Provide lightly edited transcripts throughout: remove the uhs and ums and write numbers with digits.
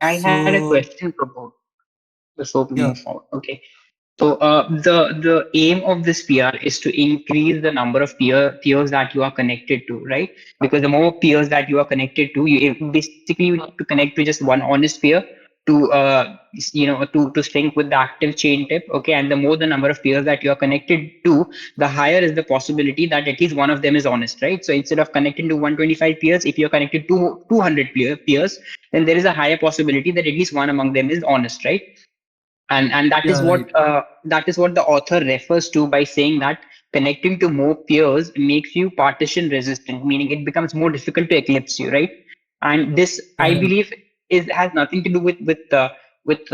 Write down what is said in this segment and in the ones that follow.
I had a So question before before we yeah, move forward. Okay. So the aim of this PR is to increase the number of peers that you are connected to, right? Because the more peers that you are connected to, basically you need to connect to just one honest peer to to sync with the active chain tip. Okay, and the more the number of peers that you are connected to, the higher is the possibility that at least one of them is honest, right? So instead of connecting to 125 peers, if you're connected to 200 peers, then there is a higher possibility that at least one among them is honest, right? And that is yeah, right. what the author refers to by saying that connecting to more peers makes you partition resistant, meaning it becomes more difficult to eclipse you, right? And this, I Yeah, right. believe, is has nothing to do with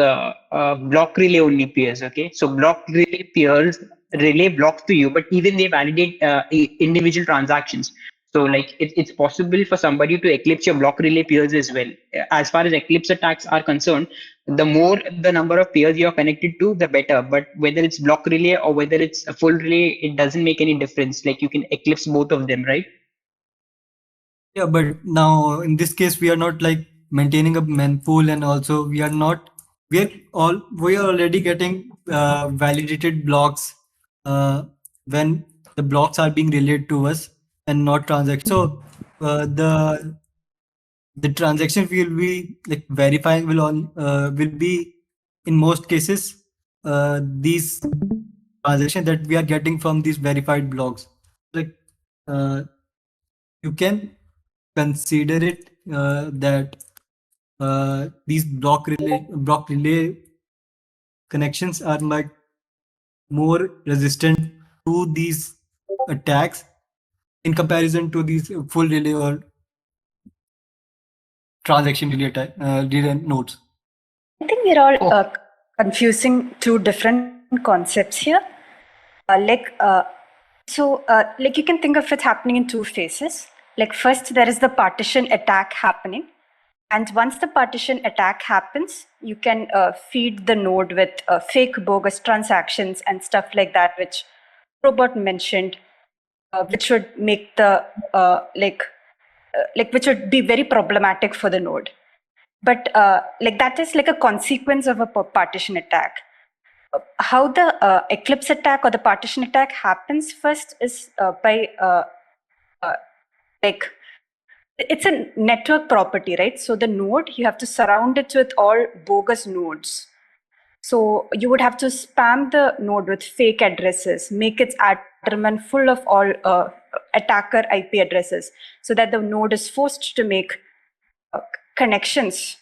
block relay only peers. Okay, so block relay peers relay blocks to you, but even they validate individual transactions. So like it's possible for somebody to eclipse your block relay peers as well. As far as eclipse attacks are concerned, the more the number of peers you're connected to, the better. But whether it's block relay or whether it's a full relay, it doesn't make any difference. Like you can eclipse both of them, right? Yeah, but now in this case, we are not like maintaining a mempool, and also we are not. We are already getting validated blocks uh, when the blocks are being relayed to us and not transactions. So the transaction we will be like verifying will be in most cases these transactions that we are getting from these verified blocks. Like uh, you can consider it that these block relay connections are like more resistant to these attacks in comparison to these full relay or transaction relay nodes. I think we're all Oh, confusing two different concepts here. Like you can think of it happening in two phases. Like first, there is the partition attack happening, and once the partition attack happens, you can feed the node with fake bogus transactions and stuff like that, which Robert mentioned, which would make the which would be very problematic for the node. But like that is like a consequence of a partition attack. How the eclipse attack or the partition attack happens first is by like it's a network property, right? So the node, you have to surround it with all bogus nodes. So you would have to spam the node with fake addresses, make its admin full of all attacker IP addresses, so that the node is forced to make connections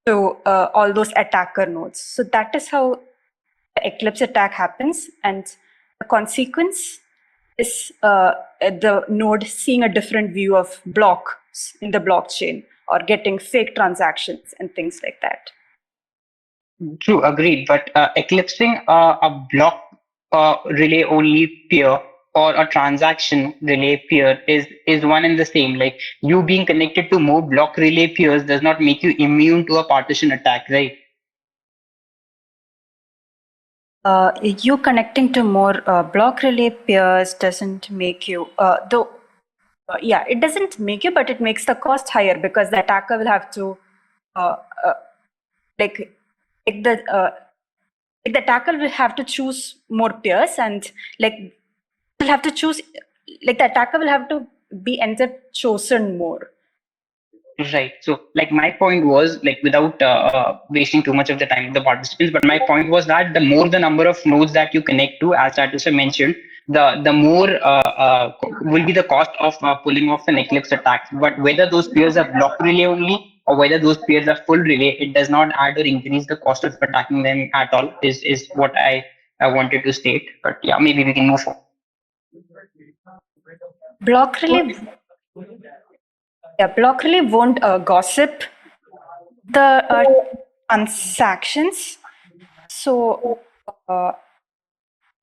to all those attacker nodes. So that is how the eclipse attack happens, and the consequence is the node seeing a different view of blocks in the blockchain or getting fake transactions and things like that. true, agreed. But eclipsing a block relay only peer or a transaction relay peer is one and the same. Like you being connected to more block relay peers does not make you immune to a partition attack, right? You connecting to more block relay peers doesn't make you, though, yeah, it doesn't make you, but it makes the cost higher because the attacker will have to, uh, uh, like, like the uh, like the attacker will have to choose more peers, and like will have to choose, like the attacker will have to be ends up chosen more. Right. So, like, my point was, like, without wasting too much of the time of the participants, but my point was that the more the number of nodes that you connect to, as Satisha mentioned, the more will be the cost of pulling off an Eclipse attack. But whether those peers are block relay only or whether those peers are full relay, it does not add or increase the cost of attacking them at all. Is what I wanted to state. But yeah, maybe we can move on. Block relay, yeah, block relay won't gossip the transactions. So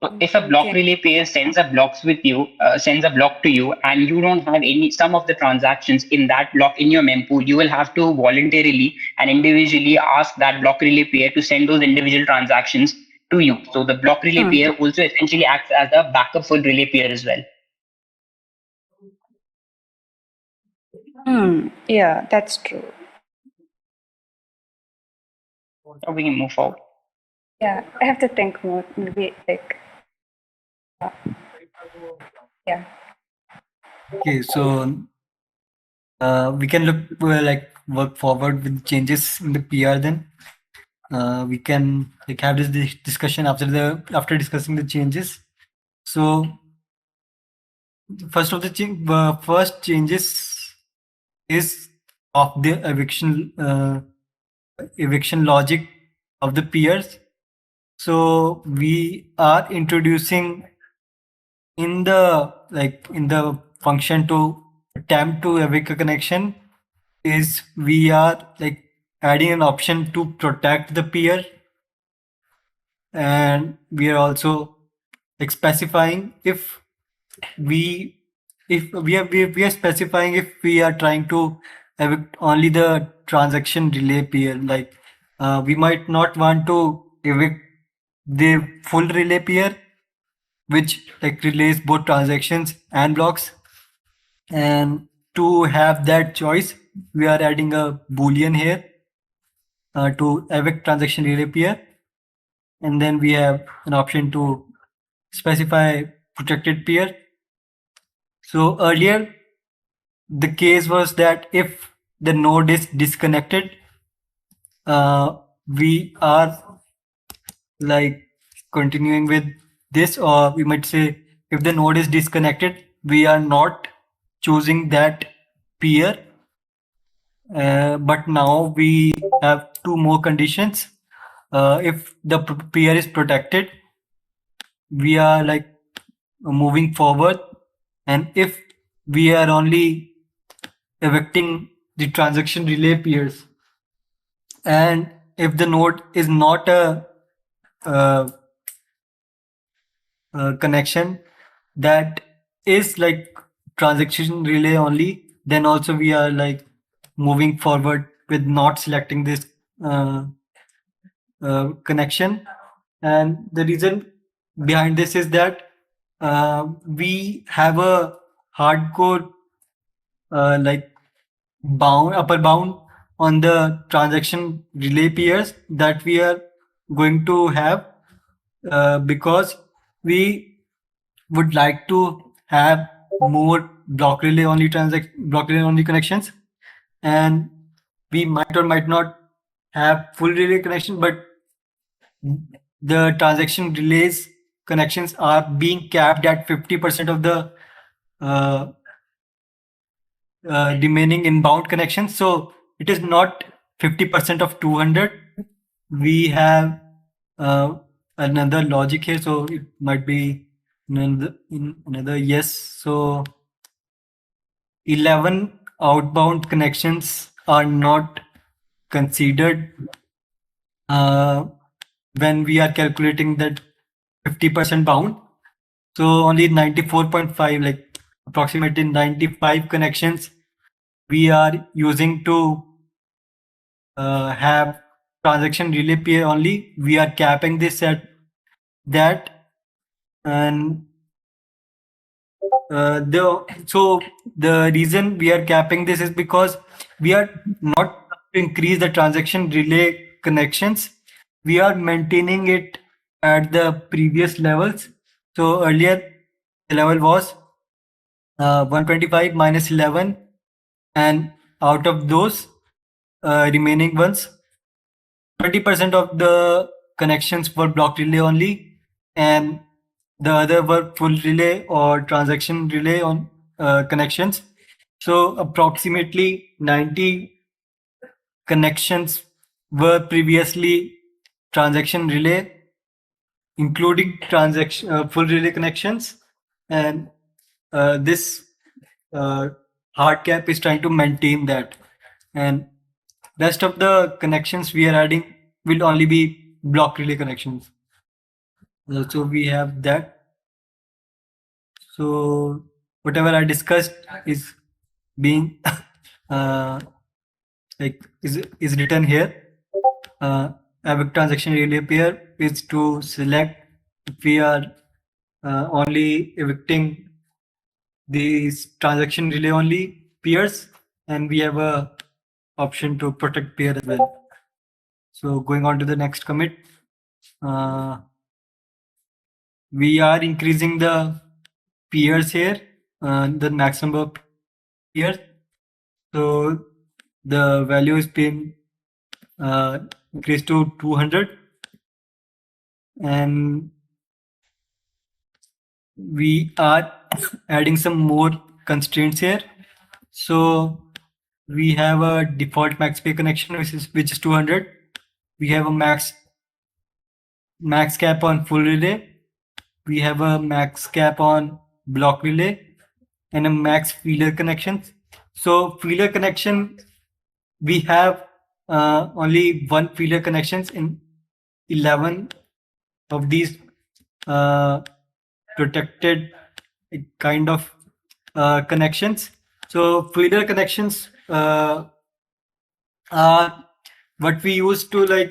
So if a block okay. relay pair sends a block to you, and you don't have any some of the transactions in that block in your mempool, you will have to voluntarily and individually ask that block relay pair to send those individual transactions to you. So the block relay Hmm. pair also essentially acts as a backup for relay pair as well. Yeah, that's true. or we can move forward. Yeah, I have to think more. Maybe like, yeah. Okay, so we can look like work forward with changes in the PR then. We can like have this discussion after discussing the changes. So first of the first changes is of the eviction logic of the peers. So we are introducing in the function to attempt to evict a connection is we are like adding an option to protect the peer, and we are also like specifying if we we are specifying if we are trying to evict only the transaction relay peer, like we might not want to evict the full relay peer which like relays both transactions and blocks. And to have that choice we are adding a boolean here to evict transaction relay peer, and then we have an option to specify protected peer. So earlier the case was that if the node is disconnected, we are like continuing with this, or we might say if the node is disconnected, we are not choosing that peer. But now we have two more conditions. If the peer is protected, we are like moving forward, and if we are only evicting the transaction relay peers, and if the node is not uh, a connection that is like transaction relay only, then also we are like moving forward with not selecting this connection. And the reason behind this is that we have a hardcore like upper bound on the transaction relay pairs that we are going to have, because we would like to have more block relay only connections, and we might or might not have full relay connection, but the transaction relays connections are being capped at 50% of the uh, remaining inbound connections. So it is not 50% of 200. We have another logic here, so it might be in another yes. So 11 outbound connections are not considered when we are calculating that 50% bound. So only 94.5, like approximately 95 connections we are using to have transaction relay pair only. We are capping this at that, and the reason we are capping this is because we are not to increase the transaction relay connections. We are maintaining it at the previous levels. So earlier the level was 125 minus 11, and out of those remaining ones, 20% of the connections were block relay only, and the other were full relay or transaction relay on connections. So approximately 90 connections were previously transaction relay, including transaction full relay connections, and this uh, hard cap is trying to maintain that, and rest of the connections we are adding will only be block relay connections. So we have that. So whatever I discussed is being like is written here. A transaction relay pair is to select if we are only evicting these transaction relay only pairs, and we have a option to protect pair as well. So going on to the next commit, we are increasing the peers here, the max number of peers. So the value is being increased to 200, and we are adding some more constraints here. So we have a default max pay connection which is 200. We have a max cap on full relay. We have a max cap on block relay and a max feeler connection. So feeler connection, we have only one feeler connections in 11 of these protected kind of connections. So feeder connections are what we use to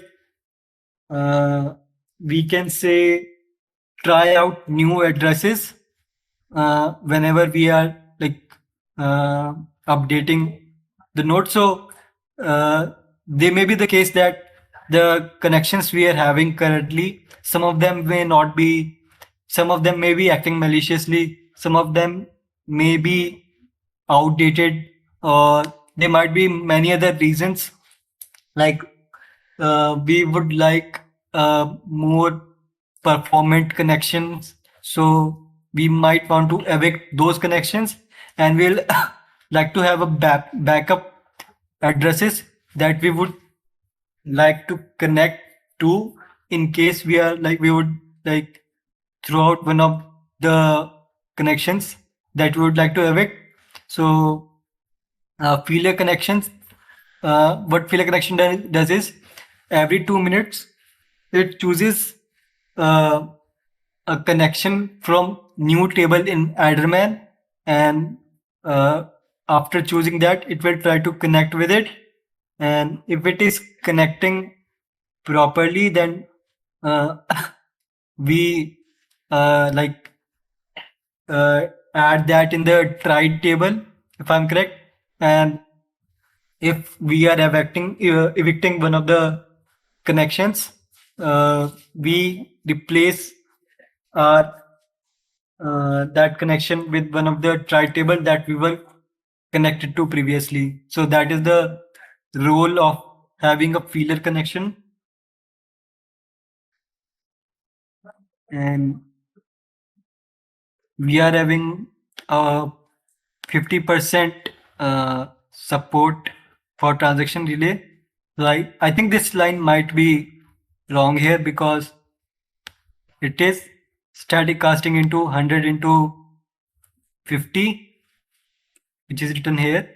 we can say try out new addresses whenever we are uh, updating the node. So they may be the case that the connections we are having currently, some of them may be acting maliciously, some of them may be outdated, or there might be many other reasons. Like we would like more performant connections, so we might want to evict those connections, and we'll like to have a backup addresses that we would like to connect to in case we would like throw out one of the connections that we would like to evict. So failure connections, what failure connection does is every 2 minutes it chooses uh, a connection from new table in Adderman, and after choosing that it will try to connect with it, and if it is connecting properly, then uh, we like add that in the tried table, if I'm correct. And if we are evicting one of the connections, we replace our that connection with one of the tried table that we were connected to previously. So that is the role of having a feeler connection. And we are having a 50% support for transaction relay. I think this line might be wrong here because it is static casting into 100 into 50, which is written here.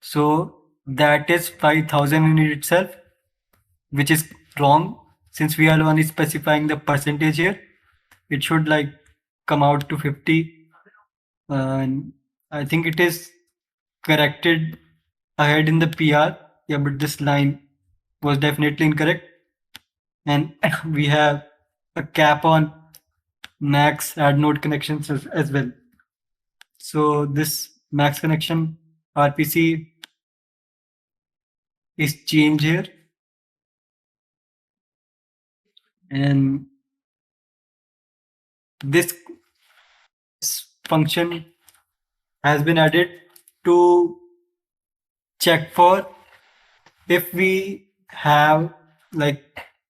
So that is 5000 in itself, which is wrong since we are only specifying the percentage here. It should come out to 50, and I think it is corrected ahead in the PR. Yeah, but this line was definitely incorrect. And we have a cap on max add node connections as well. So this max connection RPC is changed here. And this function has been added to check for if we have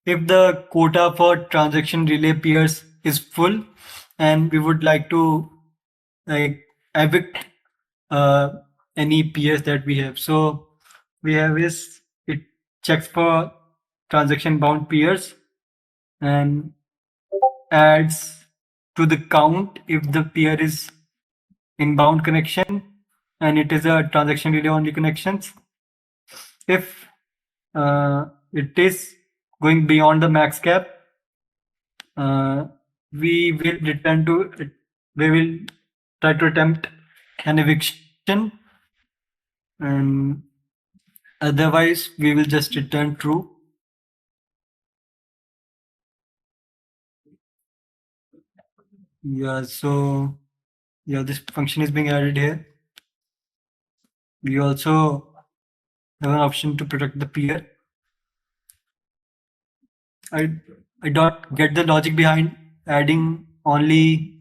if the quota for transaction relay peers is full, and we would like to evict any peers that we have. So we have is it checks for transaction bound peers and adds to the count if the peer is inbound connection and it is a transaction relay only connections. If it is going beyond the max cap, we will return to it. We will try to attempt an eviction, and otherwise we will just return true. Yeah, so yeah, this function is being added here. We also have an option to protect the peer. I don't get the logic behind adding only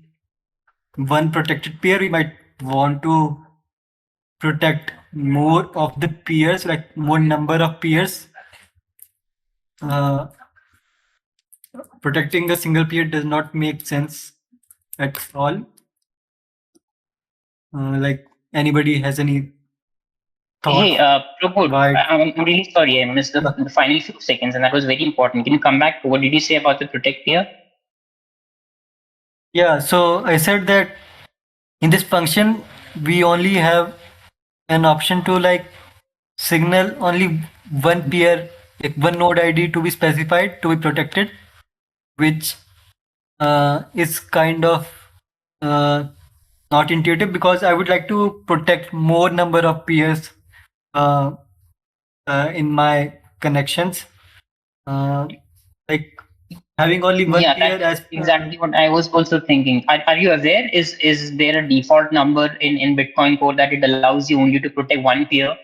one protected peer. We might want to protect more of the peers, like more number of peers. Uh, Protecting a single peer does not make sense at all. Like anybody has any thoughts? Hey, Prabhu, Why? I'm really sorry. I missed the final few seconds, and that was very important. Can you come back? What did you say about the protect here? Yeah, so I said that in this function, we only have an option to like signal only one peer, like one node ID to be specified, to be protected, which is kind of uh, not intuitive because I would like to protect more number of peers uh, in my connections. Uh, like having only one Yeah, peer that's as exactly what I was also thinking. Are you aware? Is there a default number in Bitcoin Core that it allows you only to protect one peer?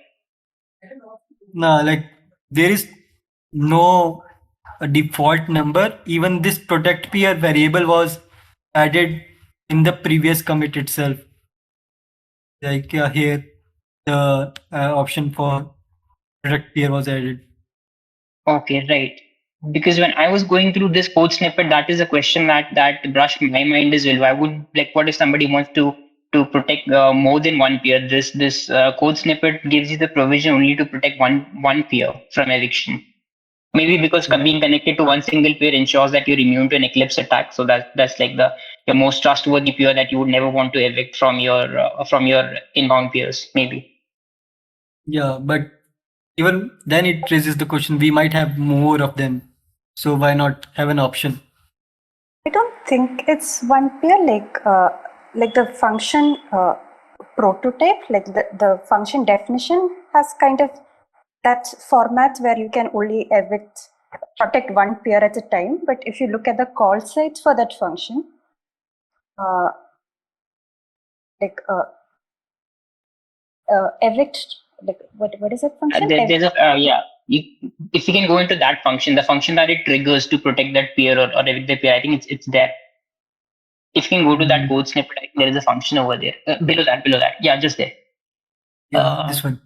no, like there is no default number. Even this protect peer variable was added in the previous commit itself. Like here, the option for protect peer was added. Okay, right. Because when I was going through this code snippet, that is a question that brushed my mind as well. Why would like what if somebody wants to protect more than one peer? This code snippet gives you the provision only to protect one peer from eviction. Maybe because Yeah. being connected to one single peer ensures that you're immune to an Eclipse attack. So that's like the your most trustworthy peer that you would never want to evict from your inbound peers. Maybe. Yeah, but even then it raises the question we might have more of them. So why not have an option? I don't think it's one peer, like the function prototype, like the function definition has kind of that format where you can only protect one peer at a time. But if you look at the call sites for that function, uh, like evict, like what is that function? There's a yeah. If you can go into that function, the function that it triggers to protect that peer or evict the peer, I think it's there. If you can go to that Mm, code snippet, I think there is a function over there. Below that. Yeah, just there. yeah, Uh, this one.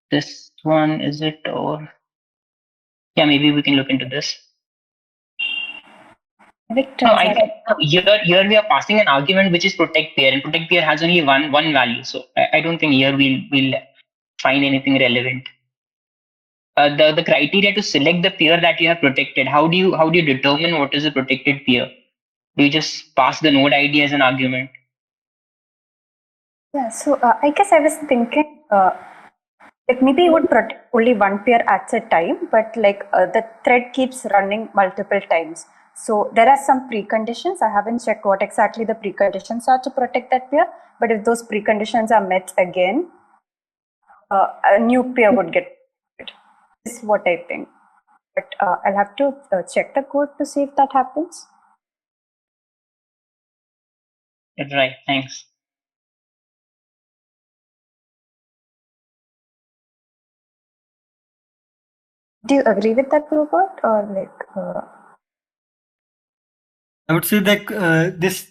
this one is it or yeah, maybe we can look into this. Evict No, turns I out. think here we are passing an argument which is protect peer, and protect peer has only one value. So I don't think here we'll find anything relevant. The criteria to select the peer that you have protected. How do you determine what is a protected peer? Do you just pass the node ID as an argument? Yeah, so I guess I was thinking like maybe you would protect only one peer at a time, but like the thread keeps running multiple times. So there are some preconditions. I haven't checked what exactly the preconditions are to protect that peer, but if those preconditions are met again, a new peer would get protected. This is what I think. But I'll have to check the code to see if that happens. Right. Thanks. Do you agree with that, Robert, or like? I would say that this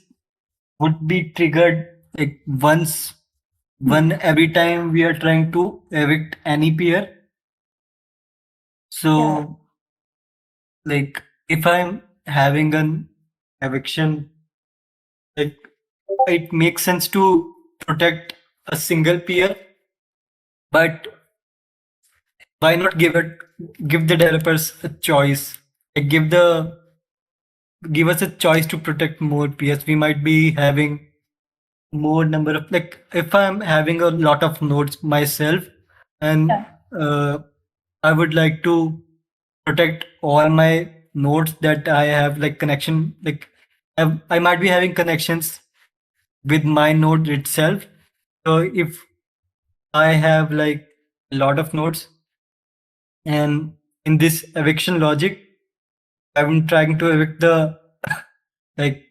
would be triggered like one every time we are trying to evict any peer. Yeah. So like if I'm having an eviction, like it makes sense to protect a single peer, but why not give the developers a choice? Like give us a choice to protect more peers. We might be having more number of like if I'm having a lot of nodes myself and Yeah. uh, I would like to protect all my nodes that I have like connection like I might be having connections with my node itself. So if I have like a lot of nodes and in this eviction logic, I'm trying to evict the like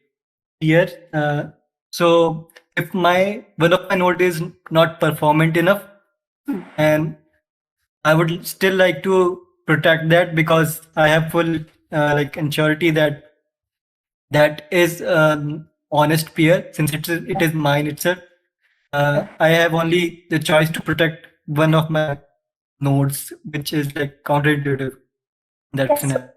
here. So if my one of my node is not performant enough, and I would still like to protect that because I have full like ensurety that that is an honest peer since it is mine itself. I have only the choice to protect one of my nodes, which is like counterintuitive in that Yes. scenario.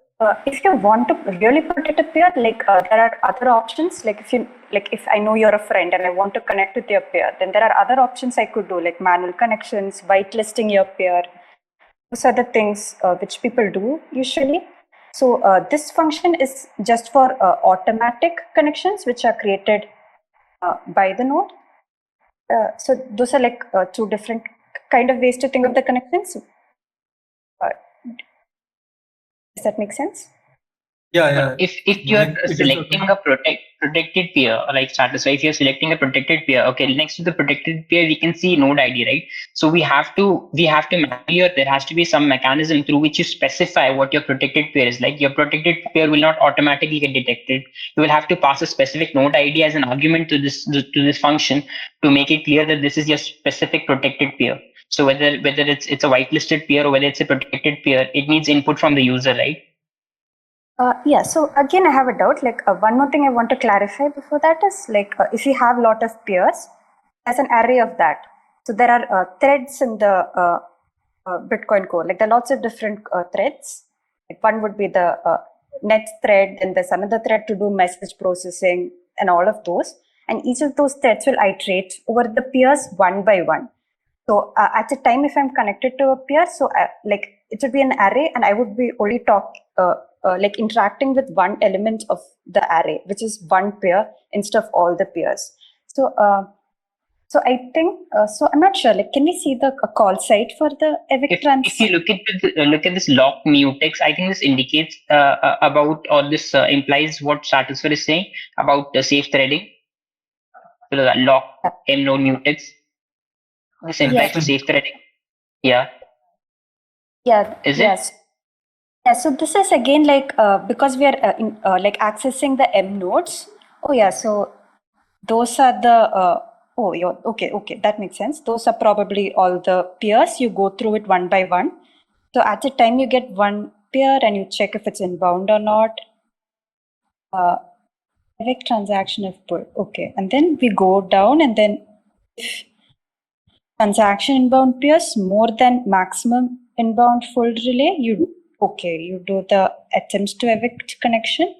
If you want to really protect a peer, like there are other options. Like if I know you're a friend and I want to connect with your peer, then there are other options I could do, like manual connections, whitelisting your peer. Those are the things which people do usually. So this function is just for automatic connections which are created by the node. So those are like two different kind of ways to think of the connections. Does that make sense? Yeah. If you're Like, it is selecting okay. a protected peer, like status, so if you're selecting a protected peer, okay, next to the protected peer we can see node ID, right? So we have to manually, or there has to be some mechanism through which you specify what your protected peer is. Like your protected peer will not automatically get detected. You will have to pass a specific node ID as an argument to this function to make it clear that this is your specific protected peer. So whether it's a whitelisted peer or whether it's a protected peer, it needs input from the user, right? Yeah, so again, I have a doubt. Like one more thing I want to clarify before that is like if you have a lot of peers, there's an array of that. So there are threads in the Bitcoin core. Like there are lots of different threads. Like one would be the net thread, and there's another thread to do message processing and all of those. And each of those threads will iterate over the peers one by one. So at a time, if I'm connected to a peer, so like it would be an array, and I would be only like interacting with one element of the array, which is one peer instead of all the peers. So so I think so. I'm not sure. Like, can we see the call site for the evict If you look at this lock mutex, I think this indicates about, or this implies what Stratosphere is saying about the safe threading. So the lock m node mutex. This implies to safe threading. Yeah. Yeah. Is it? Yes. Yeah. So this is again like because we are like accessing the M nodes. Oh yeah. So those are the oh yeah, okay, that makes sense. Those are probably all the peers. You go through it one by one. So at a time you get one peer and you check if it's inbound or not. Evict transaction if pull. Okay, and then we go down, and then if transaction inbound peers more than maximum inbound full relay, you do the attempts to evict connection.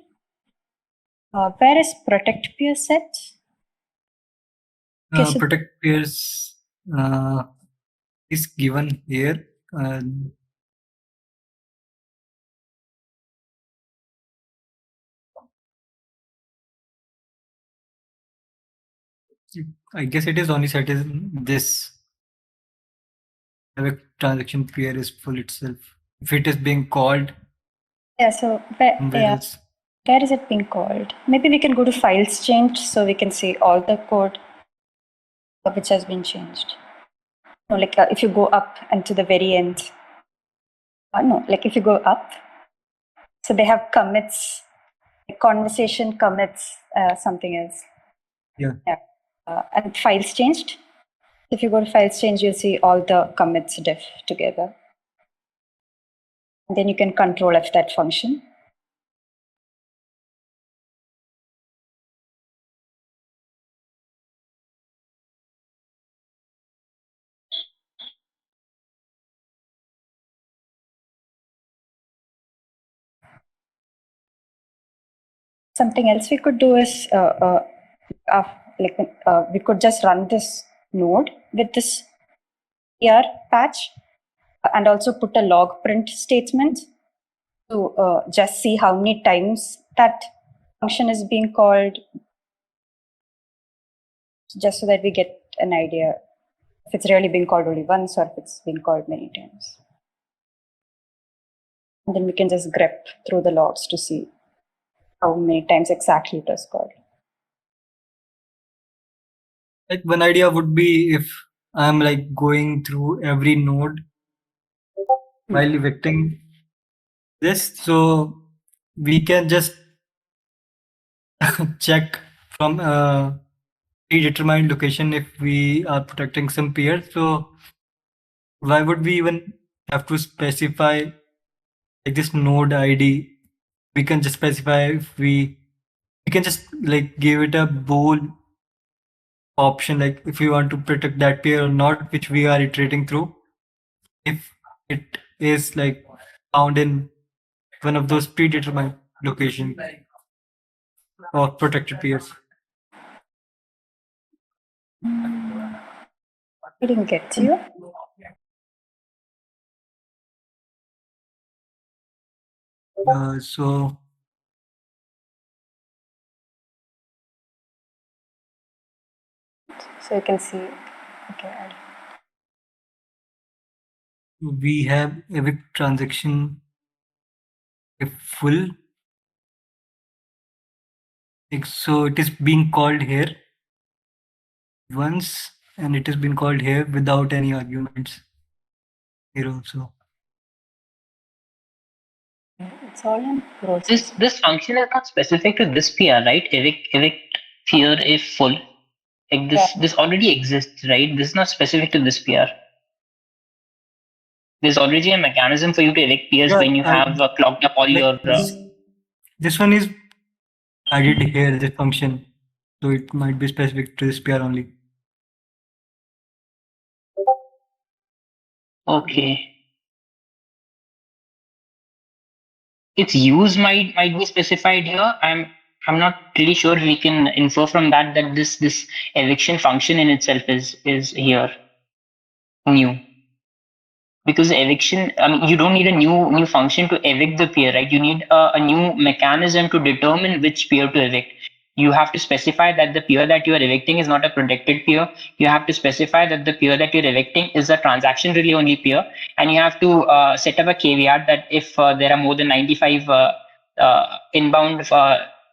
Where is protect peer set? Okay, so Protect peers is given here. I guess it is only set in this transaction peer is full itself. If it is being called yeah, so somewhere else. where is it being called? Maybe we can go to files changed so we can see all the code which has been changed. No, like if you go up and to the very end. No, like if you go up, so they have commits, like conversation commits, something else. Yeah. And files changed. If you go to files change, you'll see all the commits diff together. And then you can control F that function. Something else we could do is we could just run this node with this ER patch and also put a log print statement to just see how many times that function is being called, just so that we get an idea if it's really being called only once or if it's been called many times. And then we can just grep through the logs to see how many times exactly it was called. Like one idea would be if I'm like going through every node while evicting this, so we can just check from a predetermined location if we are protecting some peers. So why would we even have to specify like this node ID, we can just specify if we can just like give it a bool option, like if we want to protect that pair or not, which we are iterating through. If it is like found in one of those predetermined location of protected pairs. I didn't get you. So So you can see. Okay. we have evict transaction if full. So it is being called here once, and it has been called here without any arguments here also. It's all in This process. this function is not specific to this PR, right? Evict peer if full. Like this already exists, right? This is not specific to this PR. There's already a mechanism for you to evict peers Yeah, when you have clogged up all like your. this one is added here, this function, so it might be specific to this PR only. Okay. Its use might be specified here. I'm not really sure if we can infer from that that this eviction function in itself is here new. Because eviction, I mean, you don't need a new function to evict the peer, right? You need a new mechanism to determine which peer to evict. You have to specify that the peer that you are evicting is not a protected peer. You have to specify that the peer that you're evicting is a transaction relay only peer, and you have to set up a caveat that if there are more than 95 inbound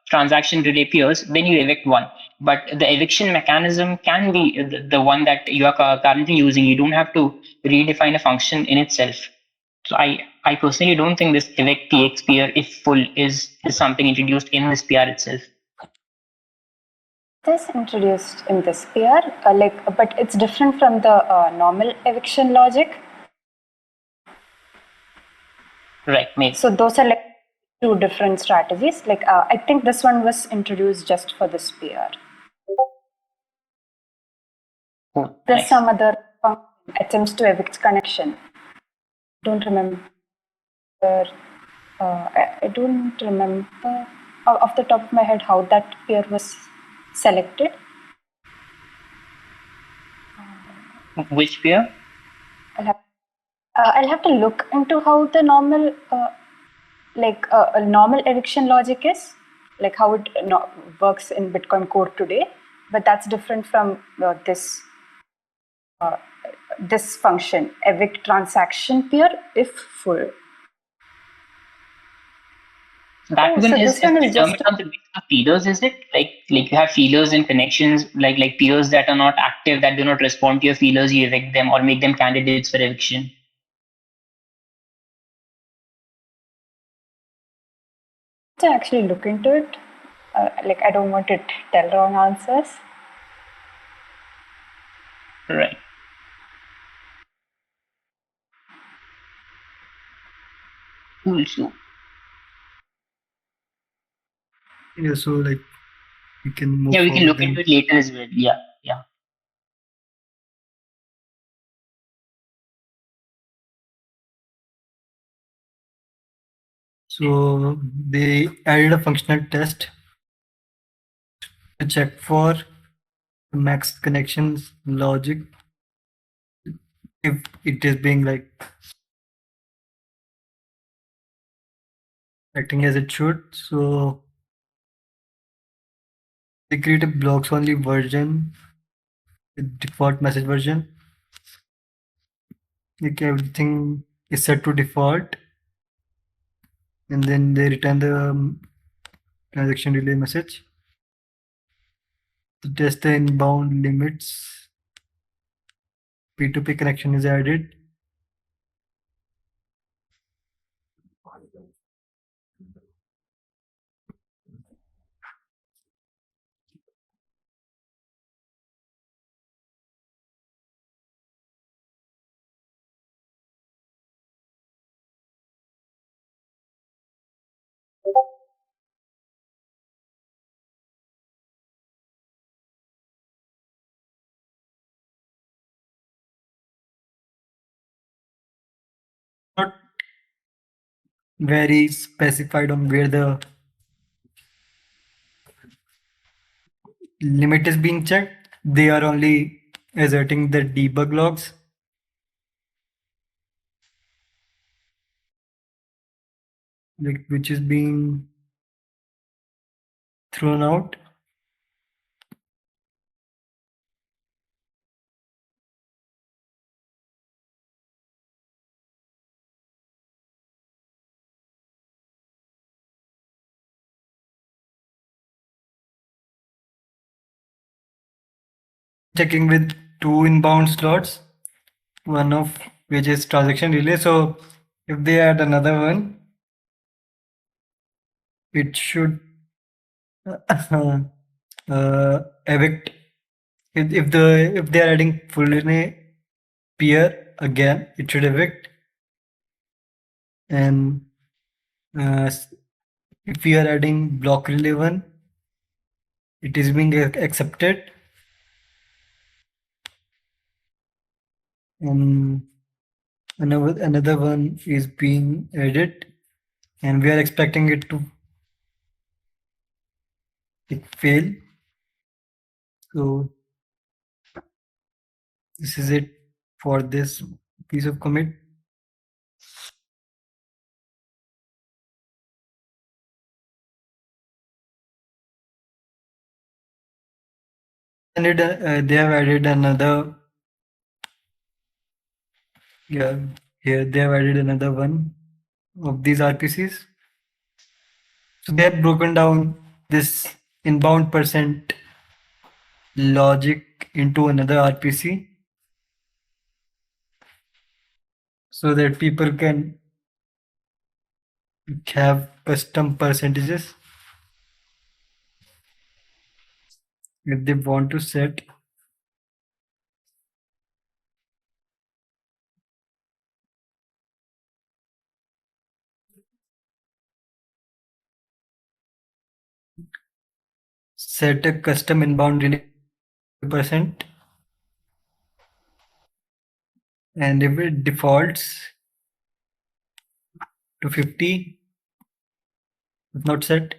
transaction relay peers, then you evict one. But the eviction mechanism can be the one that you are currently using. You don't have to redefine a function in itself. So I personally don't think this evict tx peer if full is something introduced in this PR itself. This introduced in this PR, but it's different from the normal eviction logic. Right, makes So those are like two different strategies. I think this one was introduced just for this PR. cool. There's Nice. some other attempts to evict connection. Don't remember. I don't remember off the top of my head how that peer was selected. Which peer? I'll have to look into how the normal a normal eviction logic is, like how it works in Bitcoin Core today, but that's different from this function, evict transaction peer if full. That one So is this one is just determined on the basis of feelers, is it? Like you have feelers and connections, like peers that are not active, that do not respond to your feelers, you evict them or make them candidates for eviction. to actually look into it. I don't want to tell wrong answers. Right. Cool. So Yeah, so like we can move yeah, we can forward look then. into it later as well. Yeah, yeah. So they added a functional test to check for max connections logic if it is being like acting as it should. So they create a blocks only version with default message version. Like everything is set to default, and then they return the transaction relay message to test the inbound limits. P2p connection is added. very specified on where the limit is being checked. They are only asserting the debug logs. Which is being thrown out. Checking with two inbound slots, one of which is transaction relay. So if they add another one, it should evict. If they are adding full relay peer again, it should evict. And if we are adding block relay one, it is being accepted. And another one is being added, and we are expecting it to fail. So this is it for this piece of commit. And they have added another. Yeah, here they have added another one of these RPCs. So they have broken down this inbound percent logic into another RPC so that people can have custom percentages if they want to set a custom inbound relay percent, and if it defaults to 50, if not set,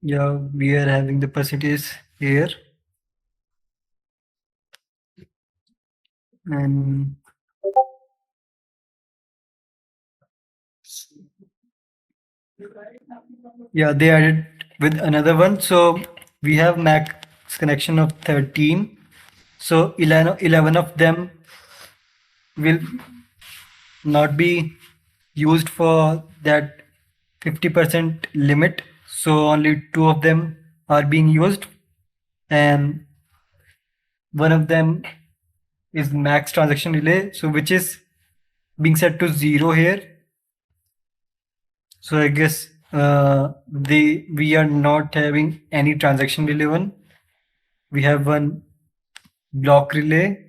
yeah, we are having the percentage here. And yeah, they added with another one. So we have max connection of 13. So 11 of them will not be used for that 50% limit. So only two of them are being used, and one of them is max transaction relay, so which is being set to 0 here. So I guess we are not having any transaction relay one. We have one block relay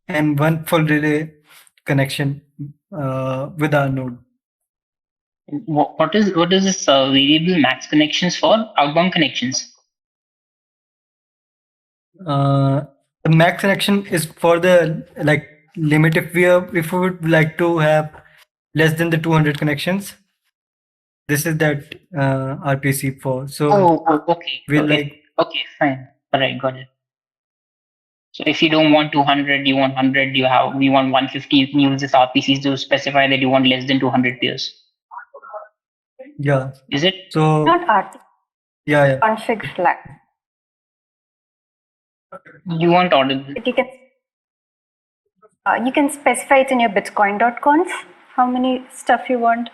and one full relay connection with our node. What is this variable max connections for? Outbound connections. The max connection is for the limit. If we would like to have less than the 200 connections, this is that RPC for. So Okay. we'll okay, fine. All right, got it. So if you don't want 200, you want 100, we want 150, you can use this RPCs to specify that you want less than 200 peers. Yeah. Is it? So Not RT. yeah. Config flag. You want order. You can specify it in your bitcoin.conf, how many stuff you want.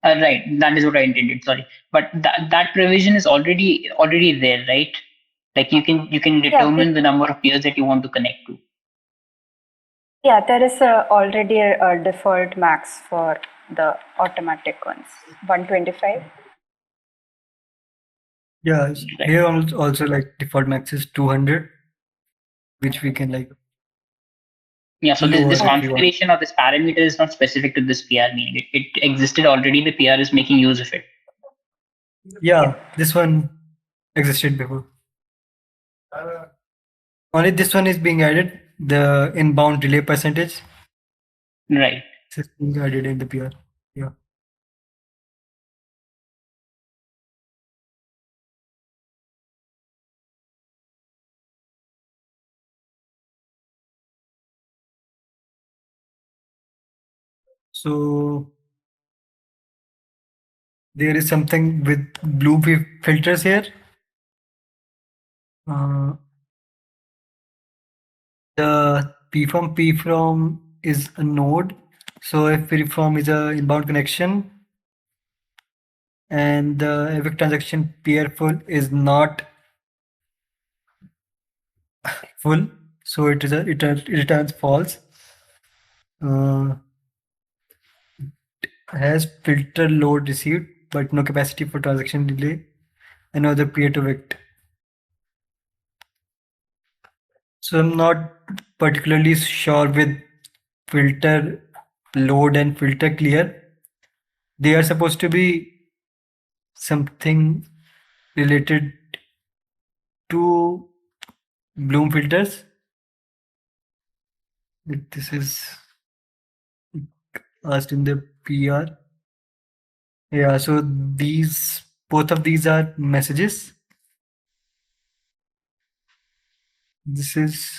Right, that is what I intended. Sorry, but that provision is already there, right? Like you can determine the number of peers that you want to connect to. Yeah, there is already a default max for the automatic ones, 125. Yeah, here also default max is 200, which we can Yeah, so this configuration or this parameter is not specific to this PR, meaning it existed already. The PR is making use of it. Yeah, this one existed before. Only this one is being added, the inbound delay percentage. Right. This is being added in the PR. Yeah. So there is something with blue filters here. Uh, the p from is a node. So if p from is a inbound connection and the evict transaction peer full is not full, so it returns false. Uh, has filter load received but no capacity for transaction delay. Another peer to evict. So I'm not particularly sure with filter load and filter clear. They are supposed to be something related to Bloom filters. This is asked in the PR. Yeah, so these both of these are messages. This is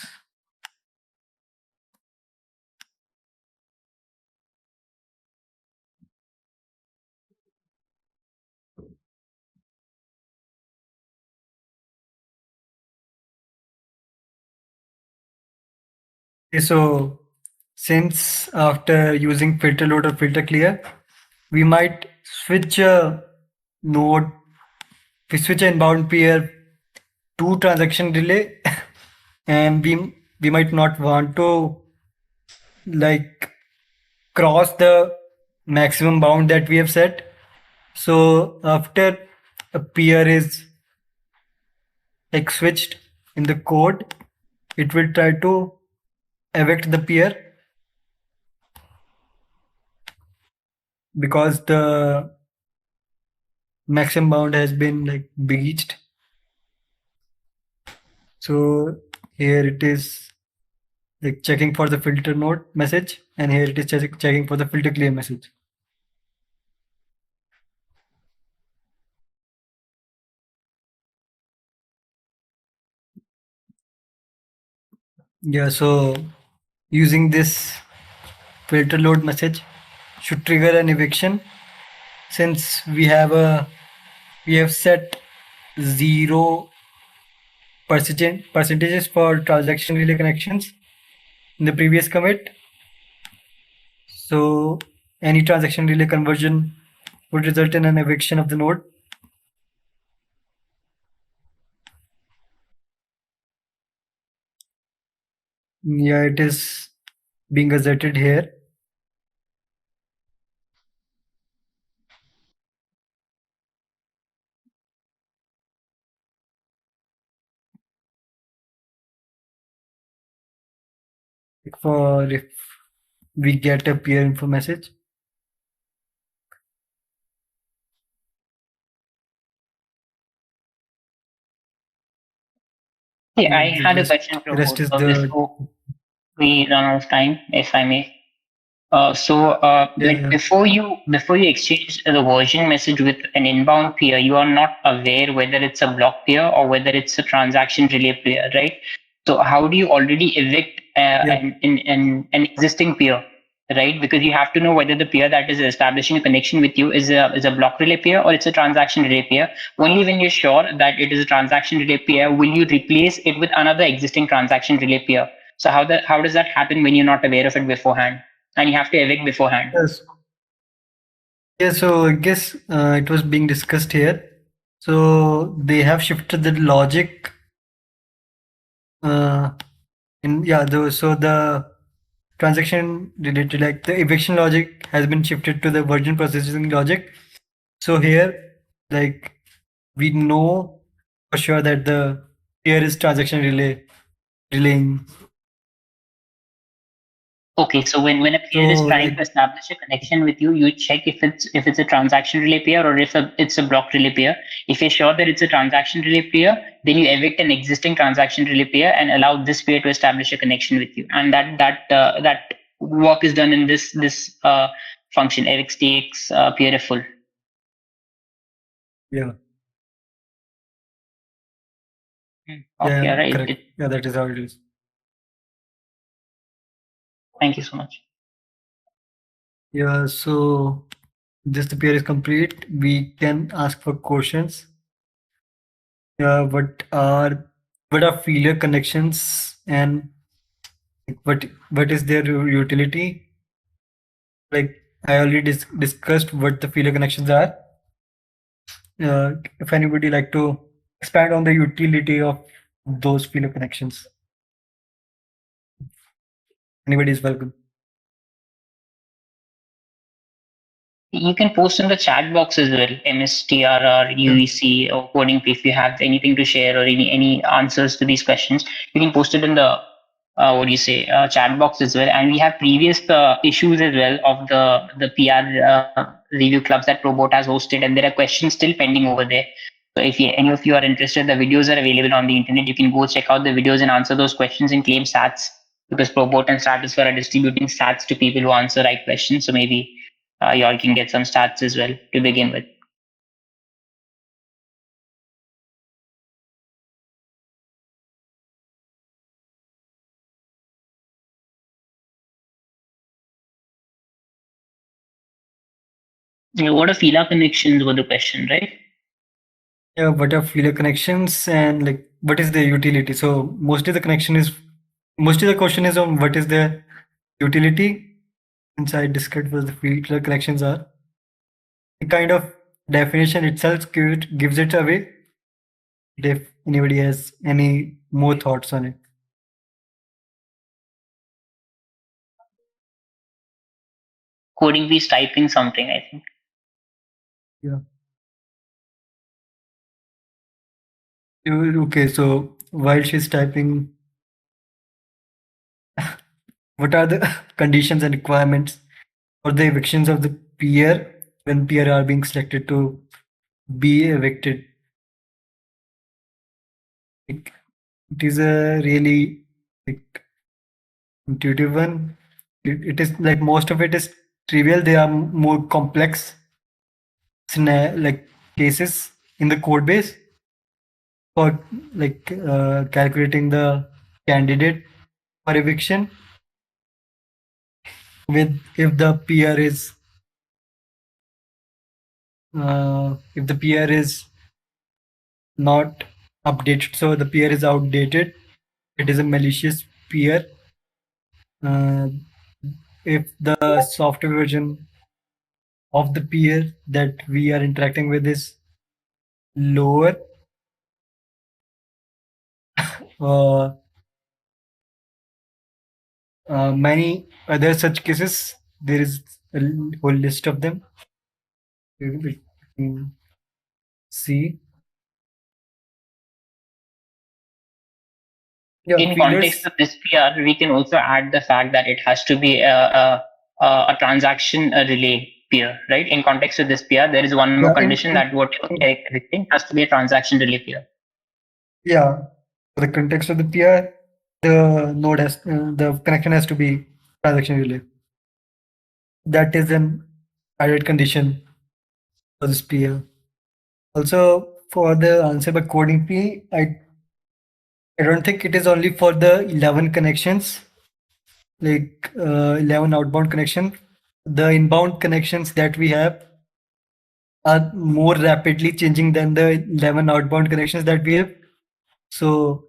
okay, so since after using filter load or filter clear, we might switch a node, we switch an inbound peer to transaction delay, and we might not want to like cross the maximum bound that we have set. So after a peer is like switched in the code, it will try to evict the peer because the maximum bound has been like breached. So here it is like checking for the filter node message, and here it is checking for the filter clear message. Yeah, so using this filter load message should trigger an eviction since we have set 0% percentages for transaction relay connections in the previous commit. So any transaction relay conversion would result in an eviction of the node. Yeah, it is being asserted here. For if we get a peer info message. Hey, I The had a question for rest both is of this the before we run out of time, if I may. yeah, Like yeah. before you exchange the version message with an inbound peer, you are not aware whether it's a block peer or whether it's a transaction relay peer, right? So how do you already evict Yeah. an existing peer, right? Because you have to know whether the peer that is establishing a connection with you is a block relay peer or it's a transaction relay peer. Only when you're sure that it is a transaction relay peer will you replace it with another existing transaction relay peer. So how does that happen when you're not aware of it beforehand and you have to evict beforehand? Yes. Yeah, so I guess it was being discussed here. So they have shifted the logic uh, so the transaction related, like the eviction logic has been shifted to the version processing logic. So here, like we know for sure that the here is transaction relaying. Okay, so when a peer is trying to establish a connection with you, you check if it's a transaction relay peer or if it's a block relay peer. If you're sure that it's a transaction relay peer, then you evict an existing transaction relay peer and allow this peer to establish a connection with you. And that work is done in this function evict stakes peer full. Yeah. Okay, Yeah, right. correct. Yeah, that is how it is. Thank you so much. Yeah, so this the peer is complete. We can ask for questions. Yeah, what are failure connections and what is their utility? Like I already discussed what the failure connections are. If anybody like to expand on the utility of those failure connections, anybody is welcome. You can post in the chat box as well, MSTRR, UEC, or coding. If you have anything to share or any answers to these questions, you can post it in the chat box as well. And we have previous issues as well of the PR review clubs that Probot has hosted, and there are questions still pending over there. So if any of you are interested, the videos are available on the internet. You can go check out the videos and answer those questions and claim sats, because Probot and Stratosphere are distributing sats to people who answer right questions. So maybe y'all can get some stats as well to begin with. What are FILA connections were the question, right? Yeah, what are failure connections and like what is their utility? So mostly the question is on what is their utility. Inside discussed what the failure connections are. The kind of definition itself gives it away. If anybody has any more thoughts on it. Coding please typing something, I think. Yeah. Okay, so while she's typing, what are the conditions and requirements for the evictions of the peer when peer are being selected to be evicted? Like, it is a really like, intuitive one. It is like most of it is trivial. They are more complex like cases in the code base for like calculating the candidate for eviction with if the peer is not updated, so the peer is outdated, it is a malicious peer. uh, if the software version of the peer that we are interacting with is lower, uh, many other such cases, there is a whole list of them. We can see. Yeah, In failures. context of this PR, we can also add the fact that it has to be a transaction relay peer, right? In context of this PR, there is one more Yeah, condition that what you're evicting has to be a transaction relay peer. yeah, for the context of the peer, the connection has to be transaction relay. That is an added condition for this peer. Also, for the answer by coding P, I don't think it is only for the 11 connections, like 11 outbound connection. The inbound connections that we have are more rapidly changing than the 11 outbound connections that we have. So,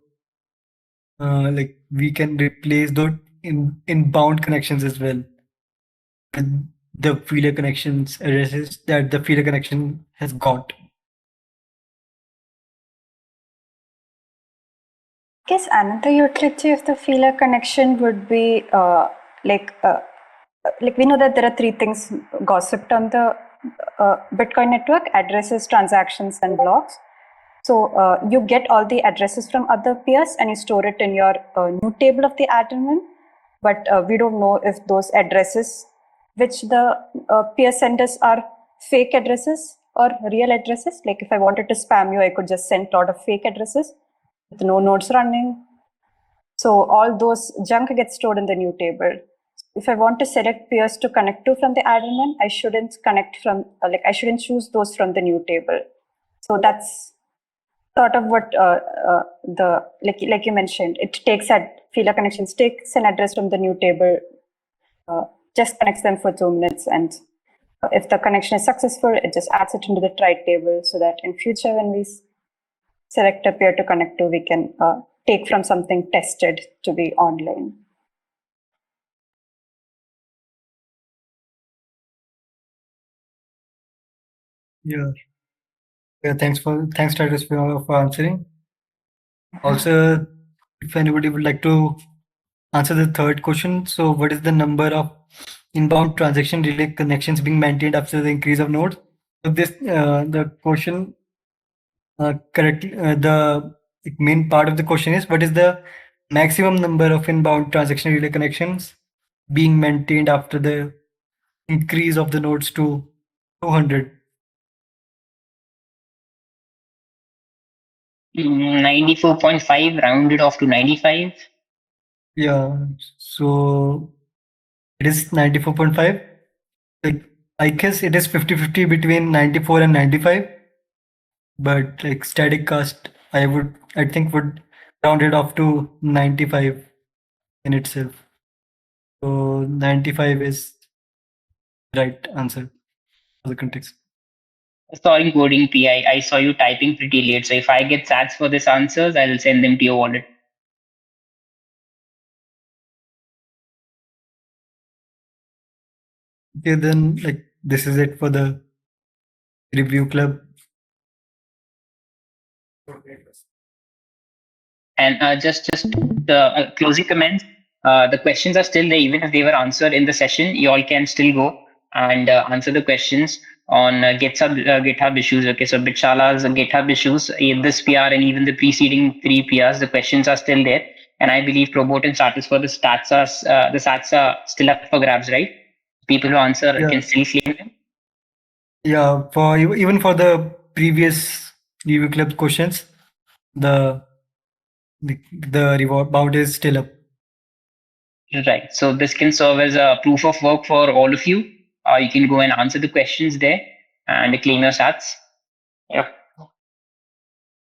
like we can replace those inbound connections as well with the failure connections addresses that the failure connection has got. I guess another utility of the failure connection would be like we know that there are three things gossiped on the Bitcoin network: addresses, transactions, and blocks. So you get all the addresses from other peers and you store it in your new table of the admin. but we don't know if those addresses which the peer send us are fake addresses or real addresses. Like if I wanted to spam you, I could just send a lot of fake addresses with no nodes running. So all those junk gets stored in the new table. If I want to select peers to connect to from the admin, I shouldn't connect from, I shouldn't choose those from the new table. So that's sort of what like you mentioned, it takes Feeler connections takes an address from the new table, just connects them for 2 minutes, and if the connection is successful, it just adds it into the try table so that in future when we select a peer to connect to, we can take from something tested to be online. Yeah. Thanks, Titus, for answering. Also, if anybody would like to answer the third question, so what is the number of inbound transaction relay connections being maintained after the increase of nodes? So this the question the main part of the question is, what is the maximum number of inbound transaction relay connections being maintained after the increase of the nodes to 200? 94.5 rounded off to 95. Yeah, so it is 94.5. Like, I guess it is 50-50 between 94 and 95. But like static cast, I think would round it off to 95 in itself. So 95 is right answer for the context. Sorry, coding P. I saw you typing pretty late. So if I get sats for this answers, I'll send them to your wallet. Okay, then like this is it for the review club. And just the closing comments. The questions are still there, even if they were answered in the session. You all can still go and answer the questions on GitHub issues. Okay, so Bitshala's GitHub issues, this PR and even the preceding 3 PRs, the questions are still there. And I believe Probot and status for the stats are still up for grabs, right? People who answer can still claim them. Yeah, for even for the previous review club questions, the reward bound is still up. Right. So this can serve as a proof of work for all of you. You can go and answer the questions there and claim your sats. Yep.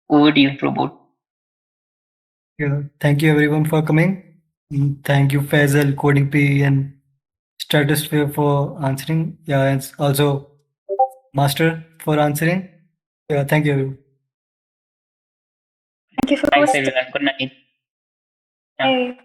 Over to you, Probot. Yeah, thank you everyone for coming. Thank you Faisal, Coding P, and Stratosphere for answering. Yeah, and also Master for answering. Yeah, thank you everyone. Thank you for Thanks, hosting. everyone. Good night. Yeah. Bye.